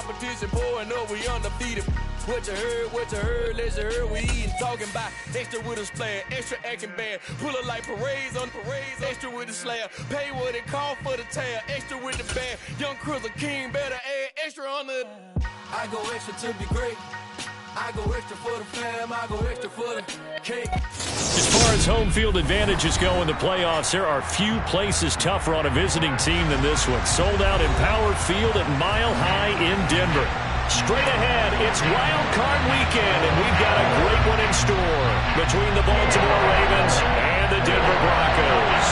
competition pouring up, we undefeated. What you heard, let's heard, we eating, talking about extra with a splash, extra acting bad, pull it like parades on parades, extra with the slayer, pay what it call for the tail, extra with the band, young Chris a king, better add extra on the. I go extra to be great, I go extra for the fam, I go extra for the cake. As far as home field advantages go in the playoffs, there are few places tougher on a visiting team than this one. Sold out in Power Field at Mile High in Denver. Straight ahead, it's Wild Card Weekend, and we've got a great one in store between the Baltimore Ravens and the Denver Broncos.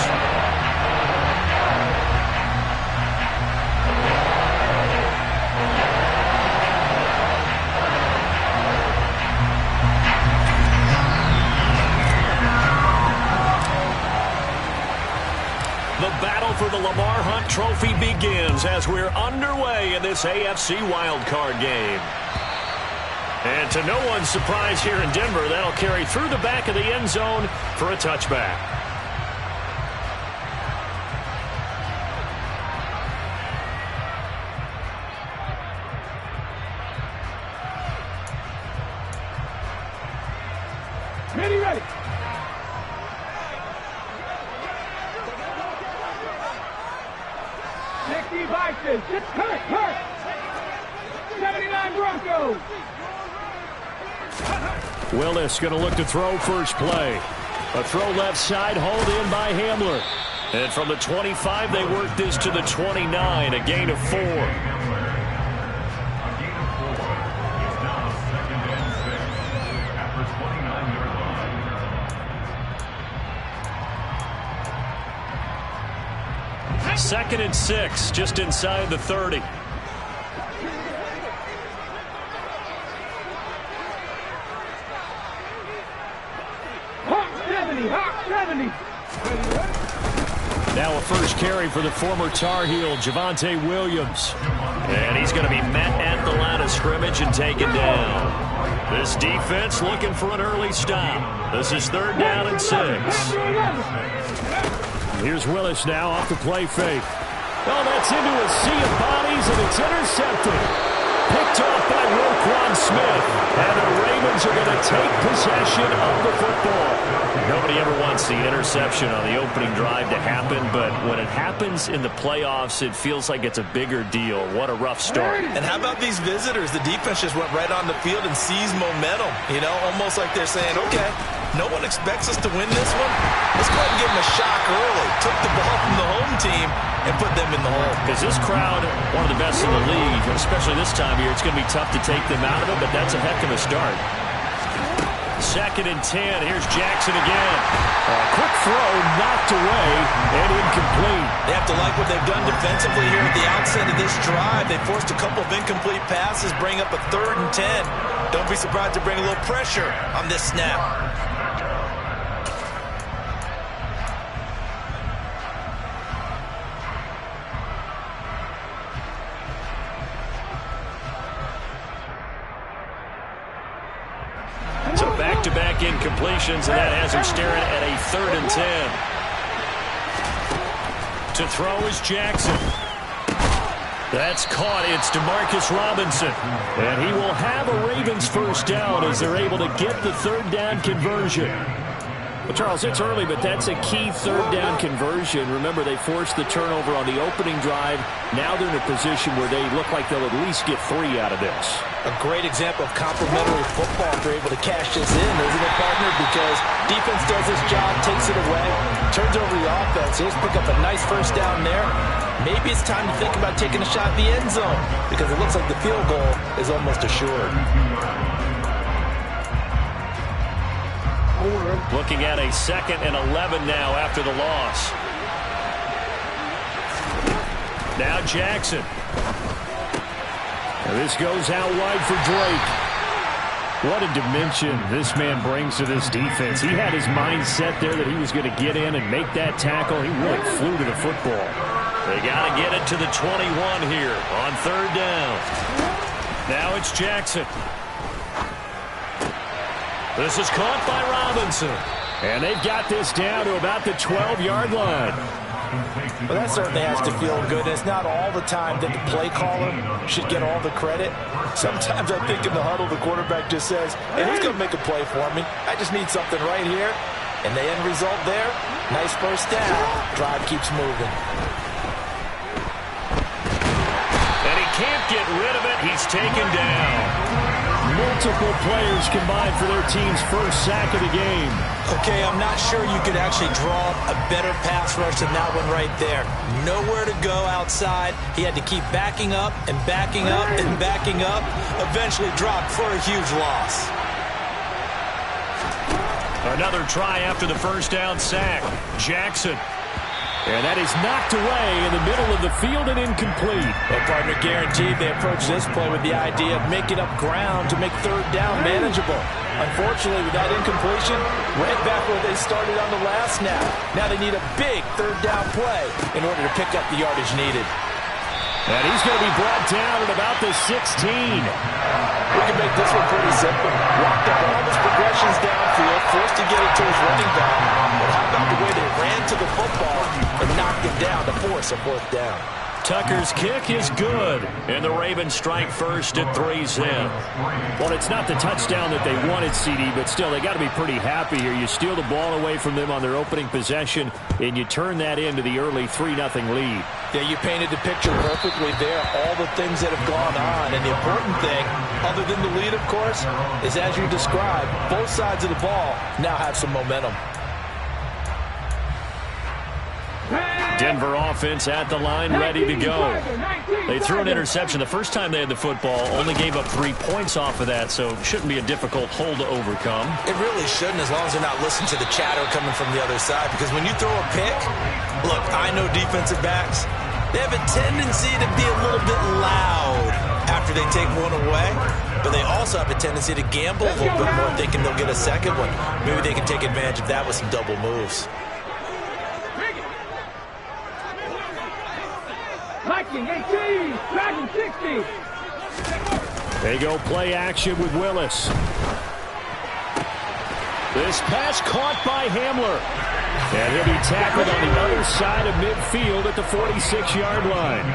The battle for the Lamar Hunt Trophy begins as we're underway in this AFC wildcard game. And to no one's surprise here in Denver, that'll carry through the back of the end zone for a touchback. Ready. Vikings, it's Kirk. 79 Broncos. Willis going to look to throw first play. A throw left side, hauled in by Hamler. And from the 25, they work this to the 29, a gain of 4. Second and 6, just inside the 30. Hawk 70. Now a first carry for the former Tar Heel, Javonte Williams. And he's going to be met at the line of scrimmage and taken down. This defense looking for an early stop. This is 3rd down and 6. Here's Willis now off the play fake. Oh, that's into a sea of bodies, and it's intercepted. Picked off by Roquan Smith. And the Ravens are going to take possession of the football. Nobody ever wants the interception on the opening drive to happen, but when it happens in the playoffs, it feels like it's a bigger deal. What a rough start. And how about these visitors? The defense just went right on the field and seized momentum. You know, almost like they're saying, okay, no one expects us to win this one. Let's go ahead and give them a shock early. Took the ball from the home team and put them in the hole. Because this crowd, one of the best in the league, especially this time of year, it's going to be tough to take them out of it, but that's a heck of a start. 2nd and 10. Here's Jackson again. A quick throw knocked away and incomplete. They have to like what they've done defensively here at the outset of this drive. They forced a couple of incomplete passes, bring up a 3rd and 10. Don't be surprised to bring a little pressure on this snap. So back-to-back incompletions, and that has him staring at a 3rd and 10. To throw is Jackson. That's caught. It's Demarcus Robinson. And he will have a Ravens first down as they're able to get the 3rd down conversion. Well, Charles, it's early, but that's a key 3rd down conversion. Remember, they forced the turnover on the opening drive. Now they're in a position where they look like they'll at least get 3 out of this. A great example of complementary football if they're able to cash this in, isn't it, partner? Because defense does its job, takes it away, turns over the offense. He'll pick up a nice first down there. Maybe it's time to think about taking a shot at the end zone because it looks like the field goal is almost assured. Looking at a 2nd and 11 now after the loss. Now Jackson. And this goes out wide for Drake. What a dimension this man brings to this defense. He had his mind set there that he was going to get in and make that tackle. He really flew to the football. They got to get it to the 21 here on 3rd down. Now it's Jackson. This is caught by Robinson. And they've got this down to about the 12-yard line. Well, that certainly has to feel good. It's not all the time that the play caller should get all the credit. Sometimes I think in the huddle, the quarterback just says, hey, who's going to make a play for me? I just need something right here. And the end result there, nice first down. Drive keeps moving. And he can't get rid of it. He's taken down. Multiple players combined for their team's first sack of the game. Okay, I'm not sure you could actually draw a better pass rush than that one right there. Nowhere to go outside. He had to keep backing up and backing up and backing up. Eventually dropped for a huge loss. Another try after the first down sack. Jackson. And that is knocked away in the middle of the field and incomplete. Well, partner, guaranteed they approach this play with the idea of making up ground to make third down manageable. Unfortunately, with that incompletion, right back where they started on the last snap. Now they need a big third down play in order to pick up the yardage needed. And he's going to be brought down at about the 16. We can make this one pretty simple. Walked up all his progressions downfield, forced to get it to his running back. But how about the way they ran to the football and knocked him down to force a fourth down? Tucker's kick is good, and the Ravens strike first at 3-0. Well, it's not the touchdown that they wanted, CD, but still, they got to be pretty happy here. You steal the ball away from them on their opening possession, and you turn that into the early 3-0 lead. Yeah, you painted the picture perfectly there, all the things that have gone on. And the important thing, other than the lead, of course, is as you described, both sides of the ball now have some momentum. Denver offense at the line, ready to go. They threw an interception the first time they had the football, only gave up 3 points off of that, so it shouldn't be a difficult hole to overcome. It really shouldn't, as long as they're not listening to the chatter coming from the other side, because when you throw a pick, look, I know defensive backs, they have a tendency to be a little bit loud after they take one away, but they also have a tendency to gamble a little bit more, thinking they'll get a second one. Maybe they can take advantage of that with some double moves. Viking 18, Dragon 60. They go play action with Willis. This pass caught by Hamler. And he'll be tackled on the other side of midfield at the 46-yard line.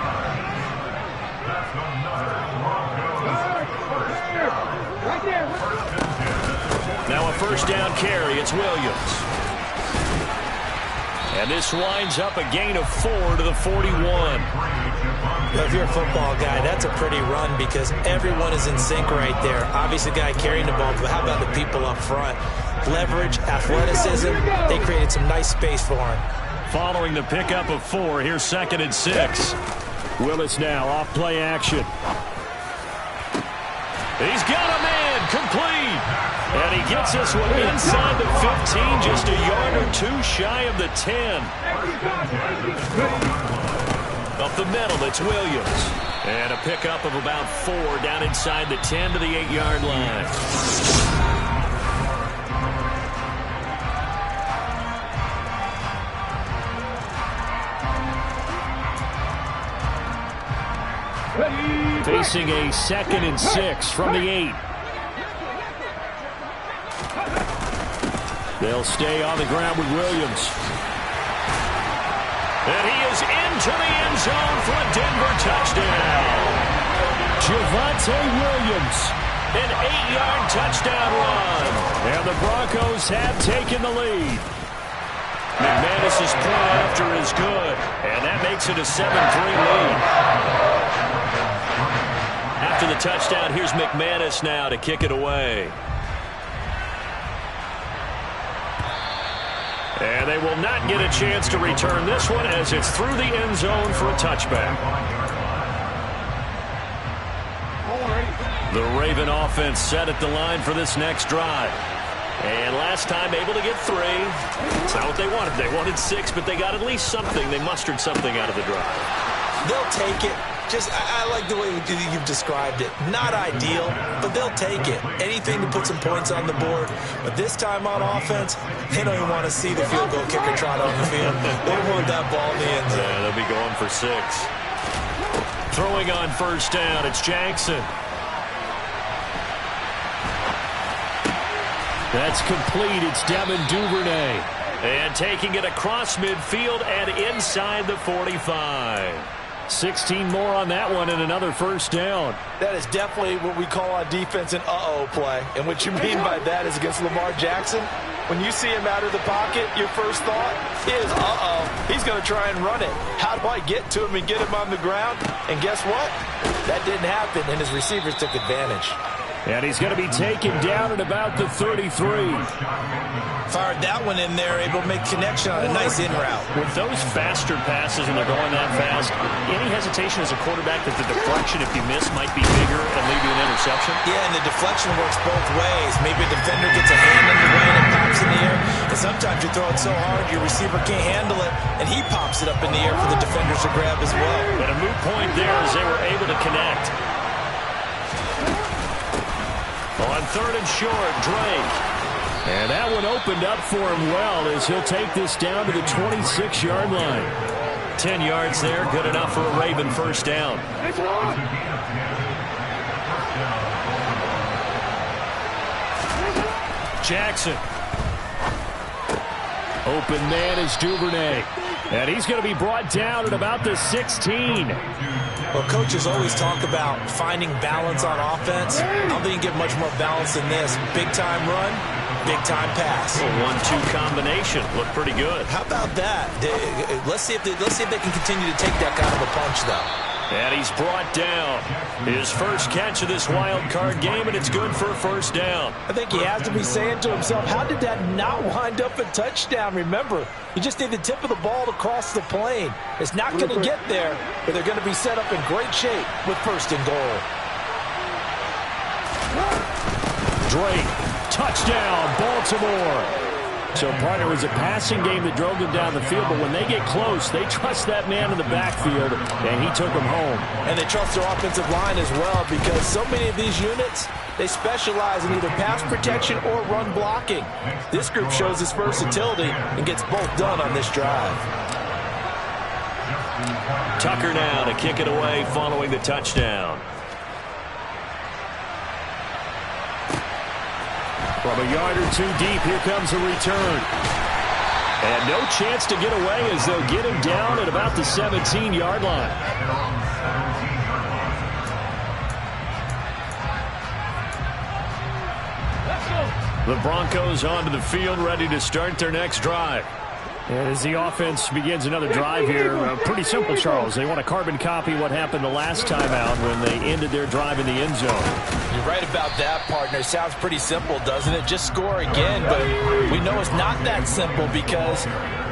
Right there. Now a first down carry. It's Williams. And this winds up a gain of 4 to the 41. If you're a football guy, that's a pretty run because everyone is in sync right there. Obviously, the guy carrying the ball, but how about the people up front? Leverage, athleticism, they created some nice space for him. Following the pickup of 4, here's 2nd and 6. Willis now off play action. He's got a man complete. And he gets this one inside the 15, just a yard or 2 shy of the 10. Up the middle, it's Williams. And a pickup of about 4 down inside the 10 to the 8-yard line. Facing a 2nd and 6 from the 8. They'll stay on the ground with Williams. And he is into the end zone for a Denver touchdown. Javonte Williams, an 8-yard touchdown run. And the Broncos have taken the lead. McManus's point after is good. And that makes it a 7-3 lead. After the touchdown, here's McManus now to kick it away. And they will not get a chance to return this one as it's through the end zone for a touchback. The Raven offense set at the line for this next drive. And last time able to get 3. It's not what they wanted. They wanted 6, but they got at least something. They mustered something out of the drive. They'll take it. Just, I like the way you've described it. Not ideal, but they'll take it. Anything to put some points on the board. But this time on offense, they don't even want to see the field goal kicker trot on the field. They want that ball in the end zone. Yeah, they'll be going for 6. Throwing on first down, it's Jackson. That's complete. It's Devin Duvernay. And taking it across midfield and inside the 45. 16 more on that one and another first down. That is definitely what we call on defense an uh-oh play. And what you mean by that is against Lamar Jackson, when you see him out of the pocket, your first thought is, uh-oh, he's going to try and run it. How do I get to him and get him on the ground? And guess what? That didn't happen, and his receivers took advantage. And he's going to be taken down at about the 33. Fired that one in there, able to make connection on a nice in route. With those faster passes when they're going that fast, any hesitation as a quarterback that the deflection, if you miss, might be bigger and lead to an interception? Yeah, and the deflection works both ways. Maybe a defender gets a hand in the way and it pops in the air. And sometimes you throw it so hard your receiver can't handle it, and he pops it up in the air for the defenders to grab as well. And a moot point there as they were able to connect. On third and short, Drake. And that one opened up for him well as he'll take this down to the 26-yard line. 10 yards there, good enough for a Raven first down. Jackson. Open man is Duvernay. And he's going to be brought down at about the 16. Well, coaches always talk about finding balance on offense. I don't think you get much more balance than this. Big-time run, big-time pass. A 1-2 combination. Looked pretty good. How about that? Let's see if they can continue to take that kind of a punch, though. And he's brought down. His first catch of this wild card game, and it's good for a first down. I think he has to be saying to himself, how did that not wind up a touchdown? Remember, you just need the tip of the ball to cross the plane. It's not going to get there, but they're going to be set up in great shape with first and goal. Drake, touchdown, Baltimore. So, partner, it was a passing game that drove them down the field, but when they get close, they trust that man in the backfield, and he took them home. And they trust their offensive line as well, because so many of these units, they specialize in either pass protection or run blocking. This group shows its versatility and gets both done on this drive. Tucker now to kick it away following the touchdown. From a yard or two deep, here comes a return. And no chance to get away as they'll get him down at about the 17-yard line. The Broncos onto the field, ready to start their next drive. And as the offense begins another drive here, pretty simple, Charles. They want to carbon copy what happened the last time out when they ended their drive in the end zone. You're right about that, partner. Sounds pretty simple, doesn't it? Just score again, but we know it's not that simple because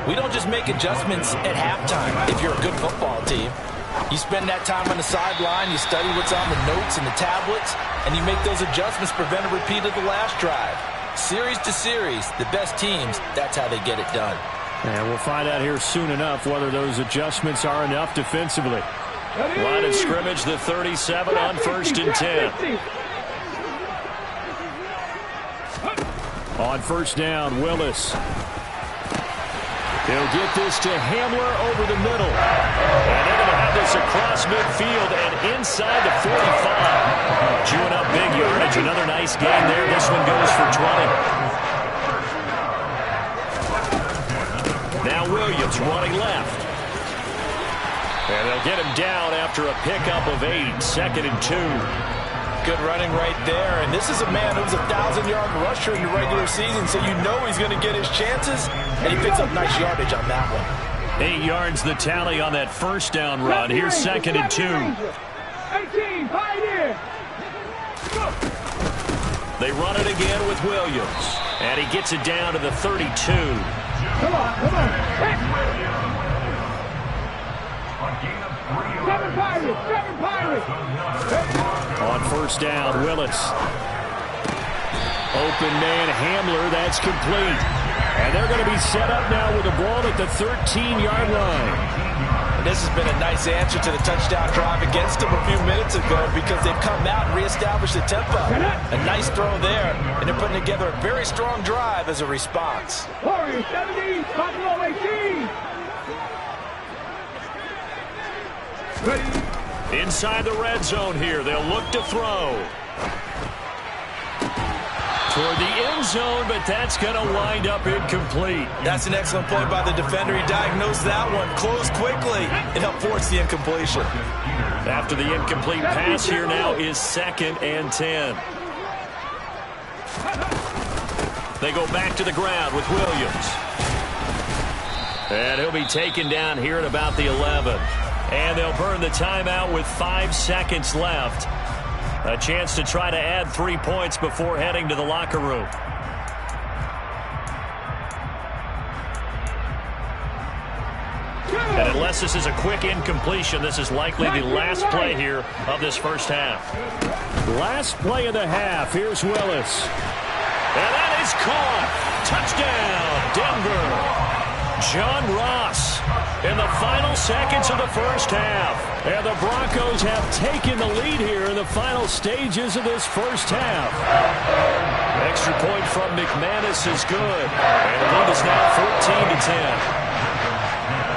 we don't just make adjustments at halftime if you're a good football team. You spend that time on the sideline, you study what's on the notes and the tablets, and you make those adjustments, prevent a repeat of the last drive. Series to series, the best teams, that's how they get it done. And we'll find out here soon enough whether those adjustments are enough defensively. Line of scrimmage, the 37 on first and 10. On first down, Willis. He'll get this to Hamler over the middle. And they're going to have this across midfield and inside the 45. Chewing up big yardage. Another nice gain there. This one goes for 20. Now Williams running left. And they'll get him down after a pickup of 8. Second and 2. Good running right there. And this is a man who's a 1,000-yard rusher in the regular season, so you know he's going to get his chances. And he picks up nice yardage on that one. 8 yards the tally on that first down run. Here's second and 2. 18, pioneer. They run it again with Williams. And he gets it down to the 32. Come on. 7 Pirates. On first down, Willis. Open man, Hamler, that's complete. And they're going to be set up now with the ball at the 13-yard line. And this has been a nice answer to the touchdown drive against them a few minutes ago because they've come out and reestablished the tempo. A nice throw there, and they're putting together a very strong drive as a response. Warriors 70, Buffalo 18. Ready. Inside the red zone here, they'll look to throw. Toward the end end zone, but that's going to wind up incomplete. That's an excellent play by the defender. He diagnosed that one, closed quickly, and helped force the incompletion. After the incomplete pass, here now is 2nd and 10. They go back to the ground with Williams. And he'll be taken down here at about the 11. And they'll burn the timeout with 5 seconds left. A chance to try to add 3 points before heading to the locker room. And unless this is a quick incompletion, this is likely the last play here of this first half. Last play of the half. Here's Willis. And that is caught. Touchdown, Denver. John Ross in the final seconds of the first half. And the Broncos have taken the lead here in the final stages of this first half. Extra point from McManus is good. And the lead is now 14-10.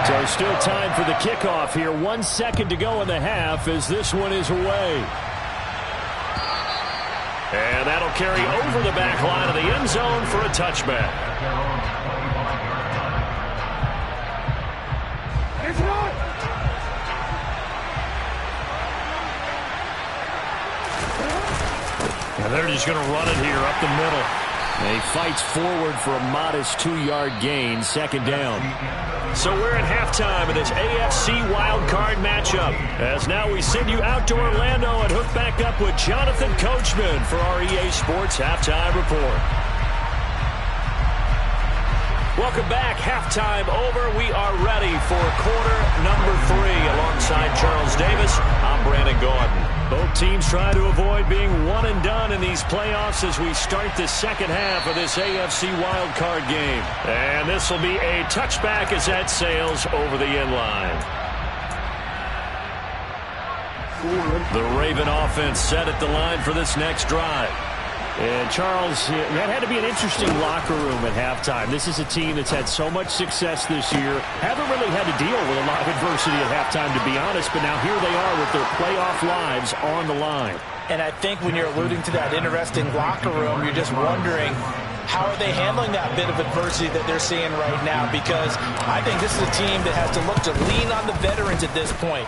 So still time for the kickoff here. 1 second to go in the half as this one is away. And that'll carry over the back line of the end zone for a touchback. And they're just going to run it here up the middle. And he fights forward for a modest 2-yard gain, 2nd down. So we're at halftime of this AFC wildcard matchup. As now we send you out to Orlando and hook back up with Jonathan Coachman for our EA Sports Halftime Report. Welcome back. Halftime over. We are ready for quarter number 3. Alongside Charles Davis, I'm Brandon Gordon. Both teams try to avoid being one and done in these playoffs as we start the second half of this AFC wildcard game. And this will be a touchback as that sails over the end line. The Raven offense set at the line for this next drive. And Charles, that had to be an interesting locker room at halftime. This is a team that's had so much success this year. Haven't really had to deal with a lot of adversity at halftime, to be honest. But now here they are with their playoff lives on the line. And I think when you're alluding to that interesting locker room, you're just wondering, how are they handling that bit of adversity that they're seeing right now? Because I think this is a team that has to look to lean on the veterans at this point.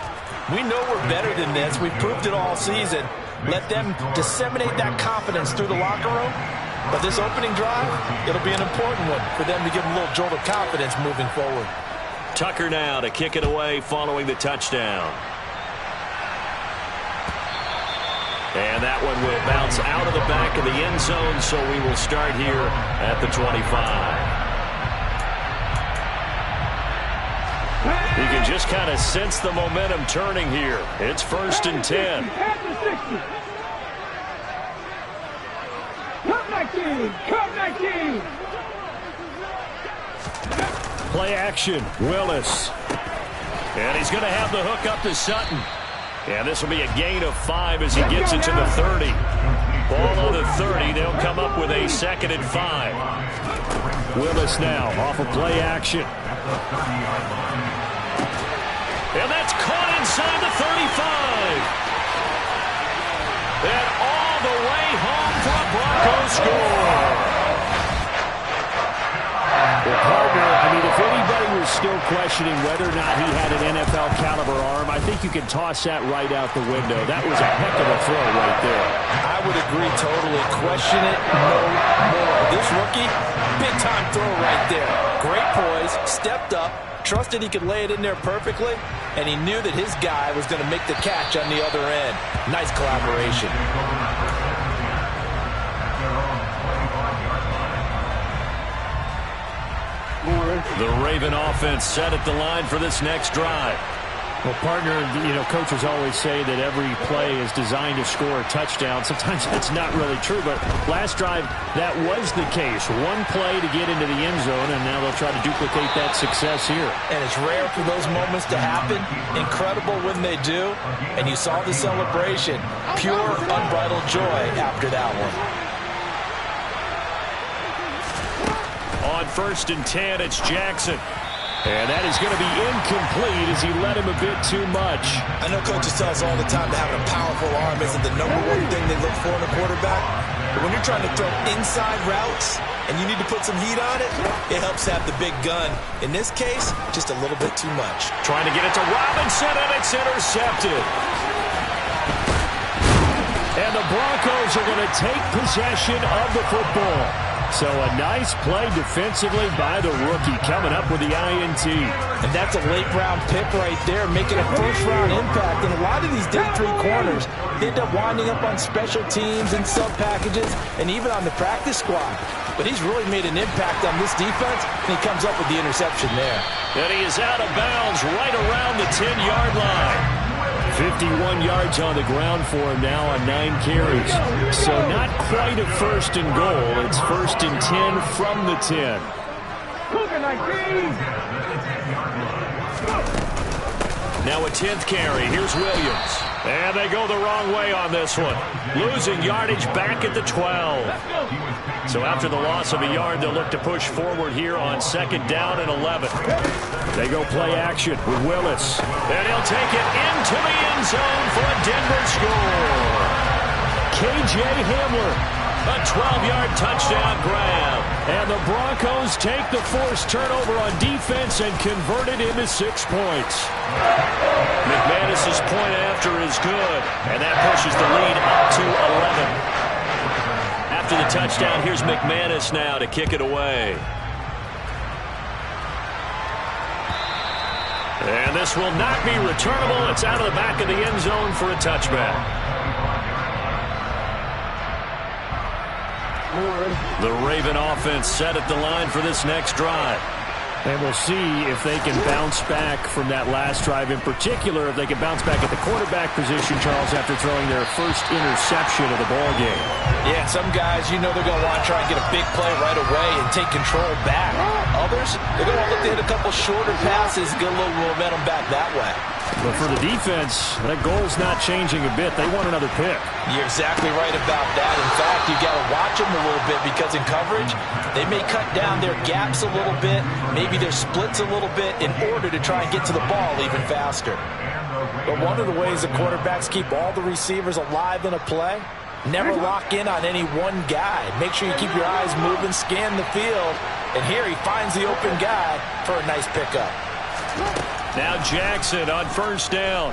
We know we're better than this. We've proved it all season. Let them disseminate that confidence through the locker room. But this opening drive, it'll be an important one for them to give them a little jolt of confidence moving forward. Tucker now to kick it away following the touchdown. And that one will bounce out of the back of the end zone, so we will start here at the 25. You can just kind of sense the momentum turning here. It's 1st and 10. Come 19. Play action, Willis. And he's going to have the hook up to Sutton. And this will be a gain of 5 as he gets it to the 30. Ball on the 30. They'll come up with a 2nd and 5. Willis now off of play action. And that's caught inside the 35. And all the way home for a Broncos score. Well, partner, I mean, if anybody was still questioning whether or not he had an NFL caliber arm, I think you can toss that right out the window. That was a heck of a throw right there. I would agree totally. Question it no more. This rookie, big-time throw right there. Great poise, stepped up, trusted he could lay it in there perfectly, and he knew that his guy was going to make the catch on the other end. Nice collaboration. The Raven offense set at the line for this next drive. Well, partner, you know, coaches always say that every play is designed to score a touchdown. Sometimes that's not really true, but last drive, that was the case. One play to get into the end zone, and now they'll try to duplicate that success here. And it's rare for those moments to happen. Incredible when they do. And you saw the celebration. Pure, unbridled joy after that one. On 1st and 10, it's Jackson. And that is going to be incomplete as he led him a bit too much. I know coaches tell us all the time that having a powerful arm isn't the number one thing they look for in a quarterback. But when you're trying to throw inside routes and you need to put some heat on it, it helps have the big gun. In this case, just a little bit too much. Trying to get it to Robinson, and it's intercepted. And the Broncos are going to take possession of the football. So a nice play defensively by the rookie coming up with the INT. And that's a late-round pick right there, making a first-round impact. And a lot of these day 3 corners end up winding up on special teams and sub-packages and even on the practice squad. But he's really made an impact on this defense, and he comes up with the interception there. And he is out of bounds right around the 10-yard line. 51 yards on the ground for him now on 9 carries. So not quite a first and goal. It's first and 10 from the 10. Now a 10th carry. Here's Williams. And they go the wrong way on this one. Losing yardage back at the 12. So after the loss of a yard, they'll look to push forward here on second down and 11. They go play action with Willis. And he'll take it into the end zone for a Denver score. KJ Hamler. A 12-yard touchdown grab. And the Broncos take the forced turnover on defense and convert it into 6 points. McManus's point after is good. And that pushes the lead up to 11. After the touchdown, here's McManus now to kick it away. And this will not be returnable. It's out of the back of the end zone for a touchback. The Raven offense set at the line for this next drive. And we'll see if they can bounce back from that last drive. In particular, if they can bounce back at the quarterback position, Charles, after throwing their first interception of the ball game. Yeah, some guys, you know they're going to want to try and get a big play right away and take control back. Others, they're going to look to hit a couple shorter passes, get a little momentum back that way. But for the defense, that goal's not changing a bit. They want another pick. You're exactly right about that. In fact, you got to watch them a little bit because in coverage, they may cut down their gaps a little bit, maybe their splits a little bit in order to try and get to the ball even faster. But one of the ways the quarterbacks keep all the receivers alive in a play, never lock in on any one guy. Make sure you keep your eyes moving, scan the field, and here he finds the open guy for a nice pickup. Now Jackson on first down.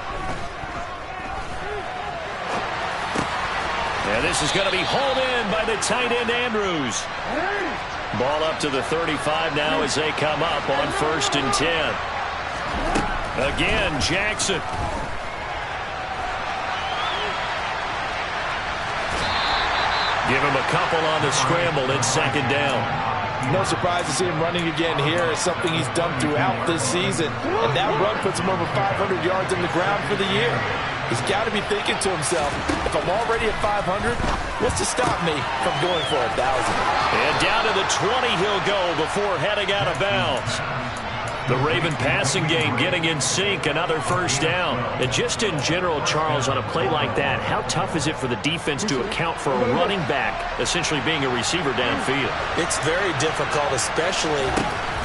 And this is going to be hauled in by the tight end Andrews. Ball up to the 35 now as they come up on first and 10. Again, Jackson. Give him a couple on the scramble. It's second down. No surprise to see him running again here. It's something he's done throughout this season. And that run puts him over 500 yards in the ground for the year. He's got to be thinking to himself, if I'm already at 500, what's to stop me from going for 1,000? And down to the 20 he'll go before heading out of bounds. The Raven passing game getting in sync, another first down. And just in general, Charles, on a play like that, how tough is it for the defense to account for a running back essentially being a receiver downfield? It's very difficult, especially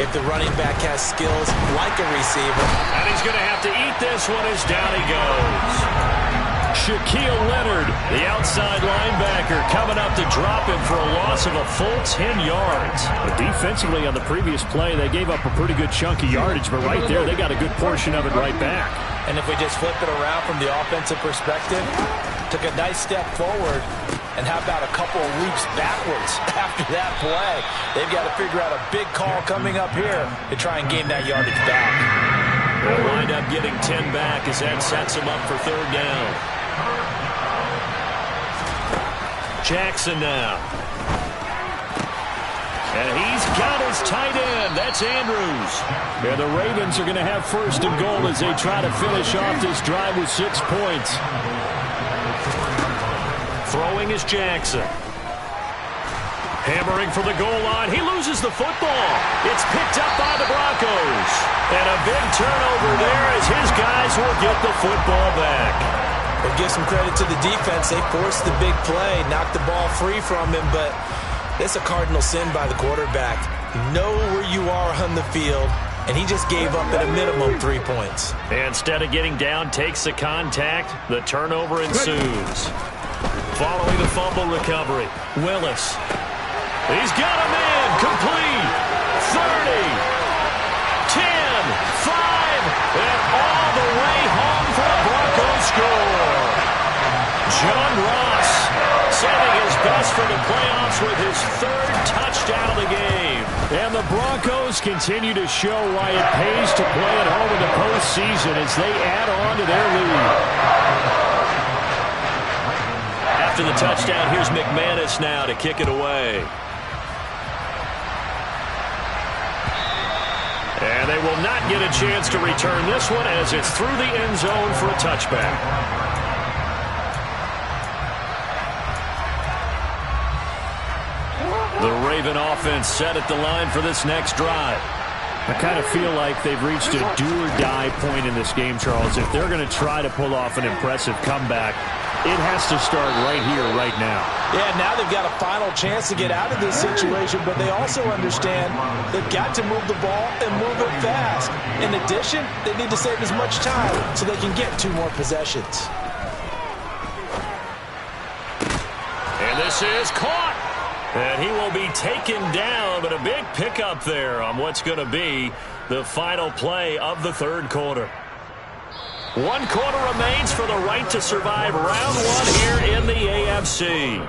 if the running back has skills like a receiver. And he's going to have to eat this one as down he goes. Shaquille Leonard, the outside linebacker, coming up to drop him for a loss of a full 10 yards. But defensively on the previous play, they gave up a pretty good chunk of yardage, but right there they got a good portion of it right back. And if we just flip it around from the offensive perspective, took a nice step forward, and how about a couple of leaps backwards after that play? They've got to figure out a big call coming up here to try and gain that yardage back. They'll wind up getting 10 back as that sets them up for third down. Jackson now. And he's got his tight end. That's Andrews. And the Ravens are going to have first and goal as they try to finish off this drive with 6 points. Throwing is Jackson. Hammering for the goal line. He loses the football. It's picked up by the Broncos. And a big turnover there as his guys will get the football back. We'll give some credit to the defense. They forced the big play, knocked the ball free from him, but it's a cardinal sin by the quarterback. Know where you are on the field, and he just gave up at a minimum 3 points. Instead of getting down, takes the contact. The turnover ensues. Following the fumble recovery, Willis. He's got a man, complete. 30, 10, 5, and all the way home for a Broncos score. John Ross saving his best for the playoffs with his third touchdown of the game. And the Broncos continue to show why it pays to play at home in the postseason as they add on to their lead. After the touchdown, here's McManus now to kick it away. And they will not get a chance to return this one as it's through the end zone for a touchback. The Raven offense set at the line for this next drive. I kind of feel like they've reached a do-or-die point in this game, Charles. If they're going to try to pull off an impressive comeback, it has to start right here, right now. Yeah, now they've got a final chance to get out of this situation, but they also understand they've got to move the ball and move it fast. In addition, they need to save as much time so they can get 2 more possessions. And this is caught. And he will be taken down, but a big pickup there on what's going to be the final play of the third quarter. 1 quarter remains for the right to survive round 1 here in the AFC.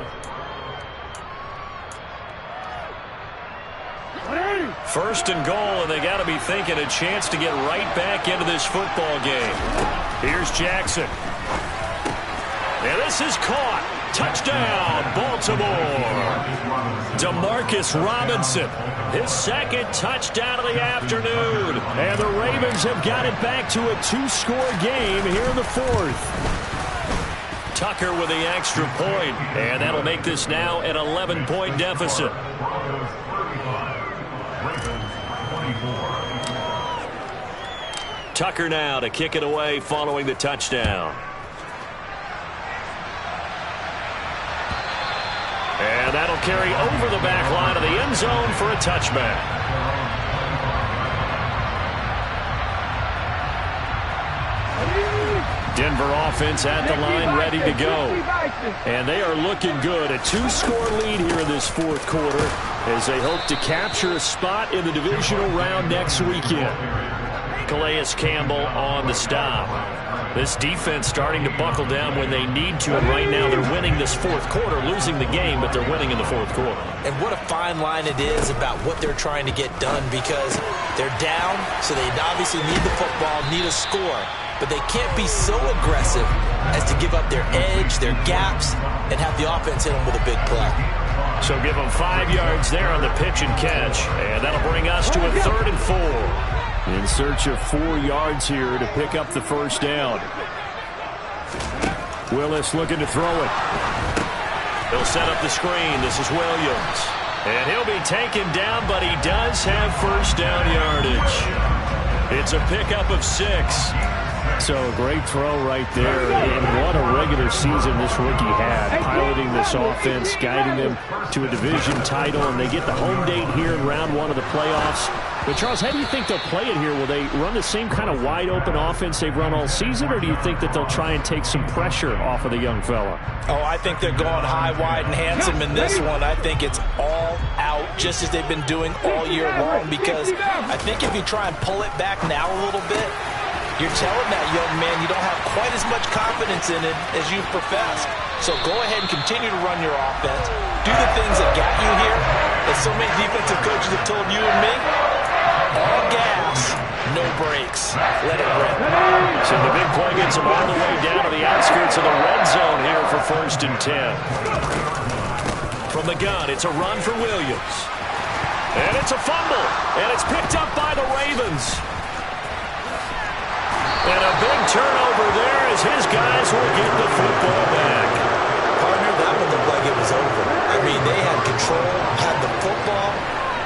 First and goal, and they got to be thinking a chance to get right back into this football game. Here's Jackson. And this is caught. Touchdown, Baltimore. Demarcus Robinson, his second touchdown of the afternoon. And the Ravens have got it back to a 2-score game here in the 4th. Tucker with the extra point, and that'll make this now an 11-point deficit. Tucker now to kick it away following the touchdown. And that'll carry over the back line of the end zone for a touchback. Denver offense at the line, ready to go. And they are looking good. A 2-score lead here in this 4th quarter as they hope to capture a spot in the divisional round next weekend. Calais Campbell on the stop. This defense starting to buckle down when they need to, and right now they're winning this 4th quarter, losing the game, but they're winning in the 4th quarter. And what a fine line it is about what they're trying to get done, because they're down, so they obviously need the football, need a score, but they can't be so aggressive as to give up their edge, their gaps, and have the offense hit them with a big play. So give them 5 yards there on the pitch and catch, and that'll bring us to a 3rd and 4. In search of 4 yards here to pick up the first down. Willis looking to throw it. He'll set up the screen. This is Williams. And he'll be taken down, but he does have first down yardage. It's a pickup of 6. So a great throw right there. And what a regular season this rookie had, piloting this offense, guiding them to a division title, and they get the home date here in round 1 of the playoffs. But, Charles, how do you think they'll play it here? Will they run the same kind of wide-open offense they've run all season, or do you think that they'll try and take some pressure off of the young fella? Oh, I think they're going high, wide, and handsome in this one. I think it's all out, just as they've been doing all year long, because I think if you try and pull it back now a little bit, you're telling that young man you don't have quite as much confidence in it as you've professed. So go ahead and continue to run your offense. Do the things that got you here, as so many defensive coaches have told you and me. All gas, no brakes. Let it rip. So the big play gets him all the way down to the outskirts of the red zone here for 1st and 10. From the gun, it's a run for Williams. And it's a fumble. And it's picked up by the Ravens. And a big turnover there as his guys will get the football back. Partner, that one looked like it was over. I mean, they had control, had the football,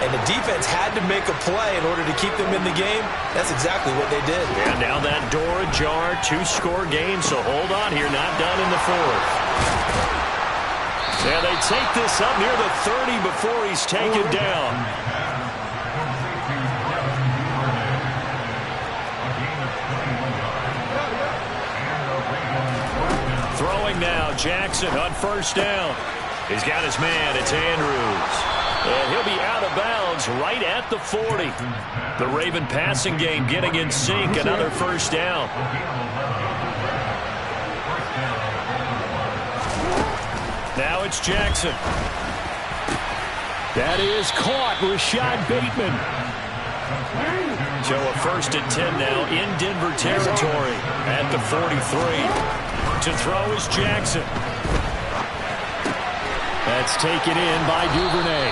and the defense had to make a play in order to keep them in the game. That's exactly what they did. And now that door ajar, 2-score game, so hold on here, not done in the 4th. And they take this up near the 30 before he's taken down. throwing now. Jackson on first down. He's got his man. It's Andrews. And he'll be out of bounds right at the 40. The Raven passing game getting in sync. Another first down. Now it's Jackson. That is caught. Rashad Bateman. So a 1st and 10 now in Denver territory at the 43. To throw is Jackson. That's taken in by Duvernay.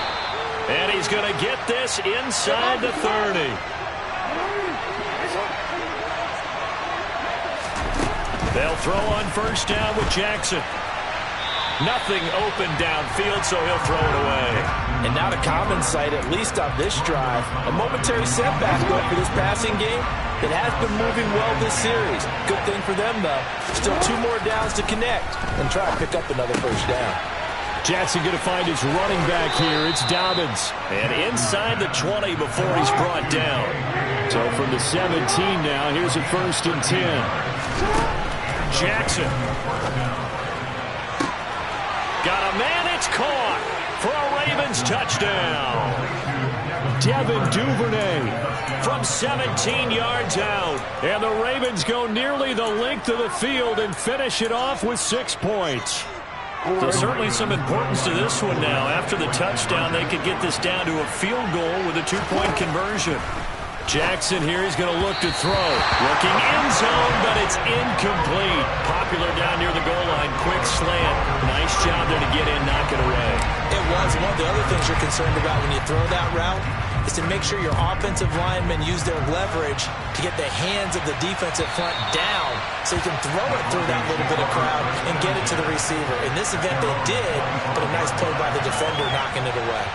And he's going to get this inside the 30. They'll throw on first down with Jackson. Nothing open downfield, so he'll throw it away. And not a common sight, at least on this drive. A momentary setback, though, for this passing game that has been moving well this series. Good thing for them, though. Still 2 more downs to connect and try to pick up another first down. Jackson going to find his running back here. It's Dobbins. And inside the 20 before he's brought down. So from the 17 now, here's a 1st and 10. Jackson. Got a man, it's caught for a Ravens touchdown. Devin Duvernay from 17 yards out. And the Ravens go nearly the length of the field and finish it off with 6 points. So certainly some importance to this one now. After the touchdown, they could get this down to a field goal with a 2-point conversion. Jackson here is going to look to throw. Looking end zone, but it's incomplete. Popular down near the goal line. Quick slant. Nice job there to get in, knock it away. It was. One of the other things you're concerned about when you throw that route is to make sure your offensive linemen use their leverage to get the hands of the defensive front down so you can throw it through that little bit of crowd and get it to the receiver. In this event, they did, but a nice play by the defender knocking it away.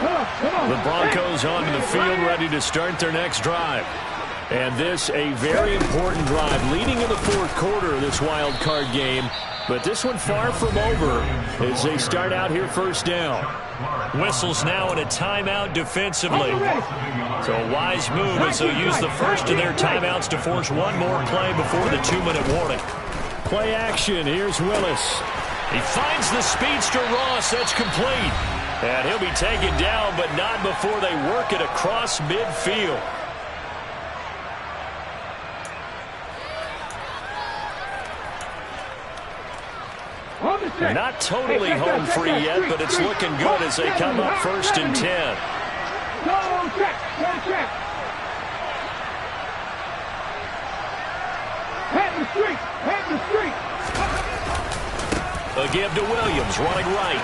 The Broncos onto the field, ready to start their next drive. And this, a very important drive, leading in the 4th quarter of this wild card game. But this one far from over as they start out here first down. Whistles now in a timeout defensively. So a wise move as they'll use the first of their timeouts to force one more play before the 2-minute warning. Play action. Here's Willis. He finds the speedster Ross. That's complete. And he'll be taken down, but not before they work it across midfield. Not totally home free yet, but it's looking good as they come up 1st and 10. Go check. Head the street. A give to Williams, running right.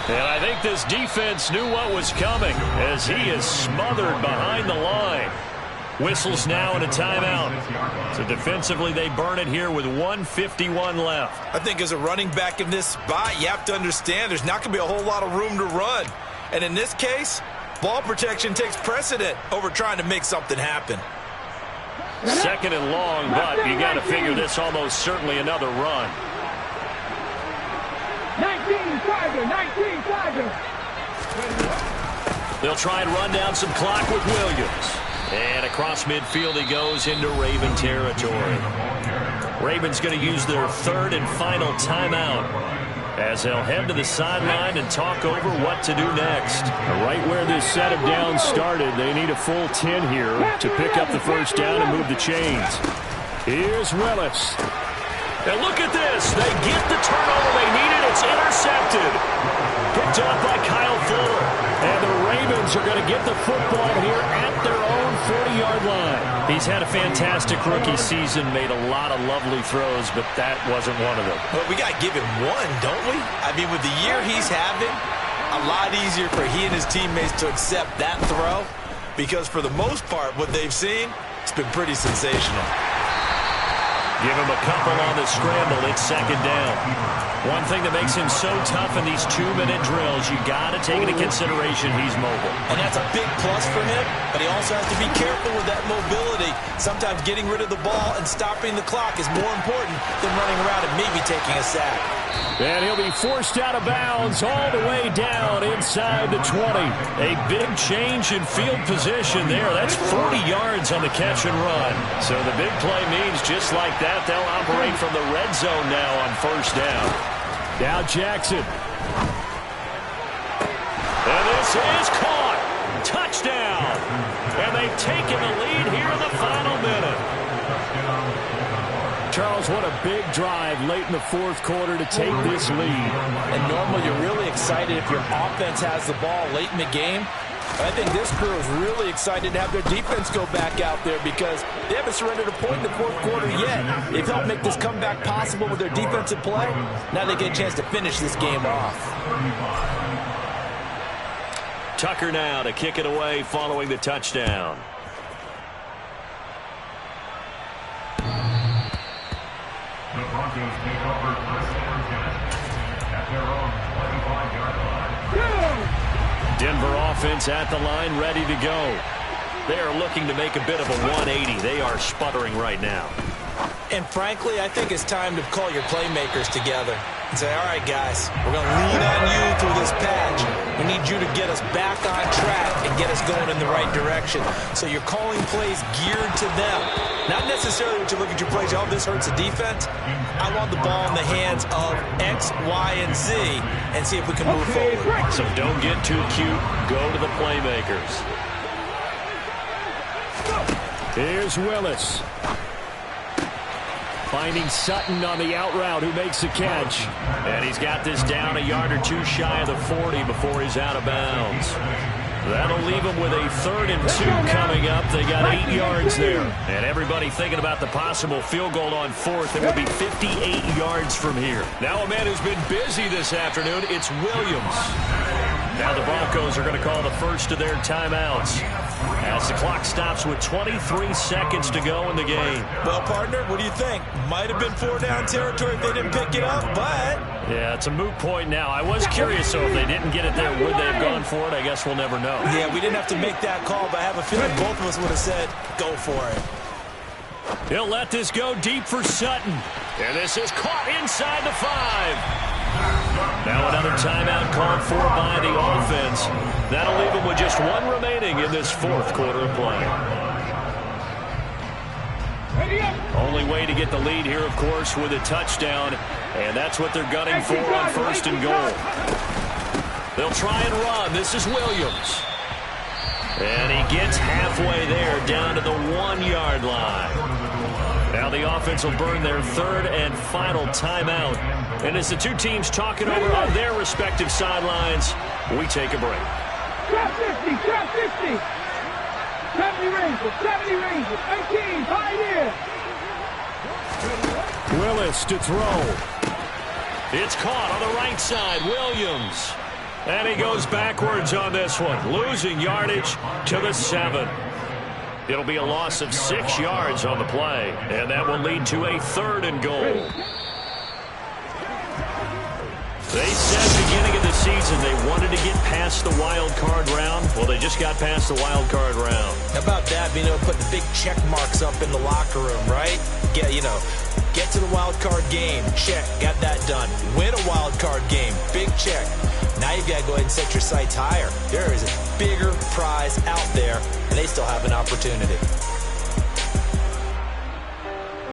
And I think this defense knew what was coming as he is smothered behind the line. Whistles now in a timeout. So defensively, they burn it here with 1:51 left. I think as a running back in this spot, you have to understand there's not going to be a whole lot of room to run. And in this case, ball protection takes precedent over trying to make something happen. 2nd and long, but you got to figure this almost certainly another run. 19 Tiger. They'll try and run down some clock with Williams. And across midfield he goes into Raven territory. Ravens going to use their 3rd and final timeout as they'll head to the sideline and talk over what to do next. Right where this set of downs started, they need a full 10 here to pick up the first down and move the chains. Here's Willis. And look at this. They get the turnover they needed. It's intercepted. Picked up by Kyle Fuller. And the Ravens are going to get the football here at their own 40-yard line. He's had a fantastic rookie season, made a lot of lovely throws, but that wasn't one of them. Well, we got to give him one, don't we? I mean, with the year he's having, a lot easier for he and his teammates to accept that throw because for the most part, what they've seen, it's been pretty sensational. Give him a couple on the scramble. It's second down. One thing that makes him so tough in these 2-minute drills, you got to take into consideration he's mobile. And that's a big plus for him, but he also has to be careful with that mobility. Sometimes getting rid of the ball and stopping the clock is more important than running around and maybe taking a sack. And he'll be forced out of bounds all the way down inside the 20. A big change in field position there. That's 40 yards on the catch and run. So the big play means just like that, they'll operate from the red zone now on first down. Now Jackson. And this is caught. Touchdown. And they've taken the lead here in the final minute. Charles, what a big drive late in the fourth quarter to take this lead. And normally you're really excited if your offense has the ball late in the game. I think this crew is really excited to have their defense go back out there because they haven't surrendered a point in the fourth quarter yet. They've helped make this comeback possible with their defensive play. Now they get a chance to finish this game off. Tucker now to kick it away following the touchdown. The Broncos take over first and 10 at their own 25-yard line. Denver offense at the line, ready to go. They are looking to make a bit of a 180. They are sputtering right now. And frankly, I think it's time to call your playmakers together and say, all right, guys, we're going to lean on you through this patch. We need you to get us back on track and get us going in the right direction. So you're calling plays geared to them. Not necessarily when you look at your plays, oh, this hurts the defense. I want the ball in the hands of X, Y, and Z and see if we can move forward. So don't get too cute. Go to the playmakers. Here's Willis. Finding Sutton on the out route, who makes the catch. And he's got this down a yard or two shy of the 40 before he's out of bounds. That'll leave them with a 3rd and 2 coming up. They got 8 yards there. And everybody thinking about the possible field goal on 4th. It would be 58 yards from here. Now a man who's been busy this afternoon, it's Williams. Now the Broncos are going to call the first of their timeouts as the clock stops with 23 seconds to go in the game. Well, partner, what do you think? Might have been 4-down territory if they didn't pick it up, but... Yeah, it's a moot point now. I was curious, so if they didn't get it there, would they have gone for it? I guess we'll never know. Yeah, we didn't have to make that call, but I have a feeling both of us would have said, go for it. He'll let this go deep for Sutton. And this is caught inside the 5. Now another timeout called for by the offense. That'll leave them with just one remaining in this fourth quarter of play. Only way to get the lead here, of course, with a touchdown. And that's what they're gunning for on 1st and goal. They'll try and run. This is Williams. And he gets halfway there, down to the 1-yard line. Now the offense will burn their 3rd and final timeout. And as the two teams talking over on their respective sidelines, we take a break. Trap 50, trap 50. 70 Rangers, 18, tight end. Willis to throw. It's caught on the right side, Williams. And he goes backwards on this one, losing yardage to the 7. It'll be a loss of 6 yards on the play, and that will lead to a 3rd and goal. They said beginning of the season they wanted to get past the wild card round. Well, they just got past the wild card round. How about that, being able to put the big check marks up in the locker room, right? Get to the wild card game, check, got that done. Win a wild card game, big check. Now you've got to go ahead and set your sights higher. There is a bigger prize out there, and they still have an opportunity.